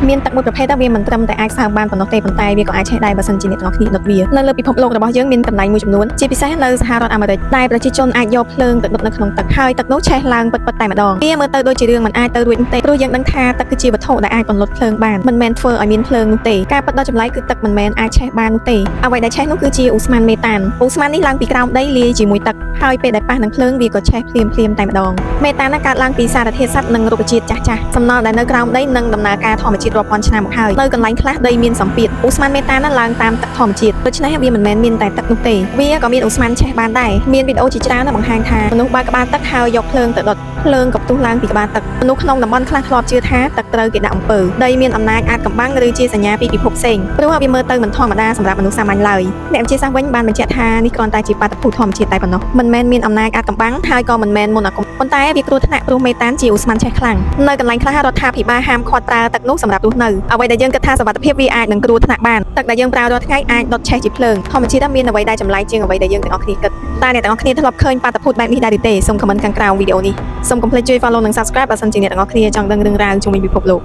មានទឹកមួយប្រភេទវាមិនត្រឹមតែអាចសើមបានប៉ុណ្ណោះទេប៉ុន្តែវាក៏អាចឆេះដែរបើសិនជាអ្នកទាំងអស់គ្នាដុតវានៅលើពិភពលោករបស់យើងមានកន្លែងមួយចំនួនជាពិសេសនៅសហរដ្ឋអាមេរិកដែលប្រជាជនអាចយកភ្លើងទៅដុតនៅក្នុងទឹកហើយទឹកនោះឆេះឡើងពិតៗតែម្ដងវាមើលទៅដូចជារឿងមិនអាចទៅរួចនោះទេព្រោះយើងដឹងថាទឹកគឺជាវត្ថុដែលអាចបន្លត់ភ្លើងបានមិនមែនធ្វើឲ្យមានភ្លើងនោះទេការពិតដ៏ចម្លែកគឺទឹកមិនមែនអាចឆេះបាននោះទេអ្វីដែលឆេះនោះគឺជាឧស្ម័នមេតានឧស្ម័ននេះឡើងពីក្រោមដីលាយជាមួយទឹកហើយពេលដែលប៉ះនឹងភ្លើងវាក៏ឆេះភ្លាមតែម្ដងមេតាននោះកើតឡើងពីសារធាតុសត្វនិងរុក្ខជាតិចាស់សំណល់ដែលនៅក្រោមដីនិងដំណើរការធម្មជាតិរាប់ពាន់ឆ្នាំមកហើយនៅកន្លែងខ្លះដីមានសម្ពាធឧស្ម័នមេតាននោះឡើងតាមទឹកធម្មជាតិដូច្នេះវាមិនមែនមានតែទឹកនោះទេវាក៏មានឧស្ម័នឆេះបានដែរមានវីដេអូជាច្រើនបង្ហាញថាមនុស្សបើកក្បាលទឹកហើយយកភ្លើងទៅដុតភ្លើងក៏ផ្ទុះឡើងពីក្បាលទឹកមនុស្សក្នុងតំបន់ខ្លះធ្លាប់ជឿថាទឹកត្រូវគេដាក់អំពើដីមានអំណាចអាចកំបាំងឬជាសញ្ញាពីពិភពផ្សេងព្រោះវាមើលទៅមិនធម្មតាសម្រាប់មនុស្សសាមញ្ញឡើយអ្នកវិទ្យាសាស្ត្រវិញបានបញ្ជាក់ថានេះគ្រាន់តែជាបាតុភូតធម្មជាតិតែប៉ុណ្ណោះមិនមែនមានអំណាចអាចកំបាំងហើយក៏មិនមែនមន្តអាគមប៉ុន្តែវាគ្រោះថ្នាក់ព្រោះមេតានជាឧស្ម័នឆេះខ្លាំងនៅកន្លែងខ្លះរដ្ឋាភិបាលហាមឃាត់ប្រើទឹកនោះសម្រាប់រស់នៅអ្វីដែលយើងគិតថាសុវត្ថិភាពវាអាចនឹងគ្រោះថ្នាក់បានទឹកដែលយើងប្រើរាល់ថ្ងៃអាចដុតឆេះជាភ្លើងធម្មជាតិមានអ្វីដែលចម្លែកជាងអ្វីដែលយើងទាំងអស់គ្នាគិតតែអ្នកទាំងអស់គ្នាធ្លាប់ឃើញបាតុភូតបែបនេះដែរឬទេសូមខមមិនខាងក្រោមវីដេអូនេះសូមកុំភ្លេចជួយ follow និង subscribe បើសិនជាអ្នកទាំងអស់គ្នាចង់ដឹងរឿងរ៉ាវជុំវិញពិភពលោក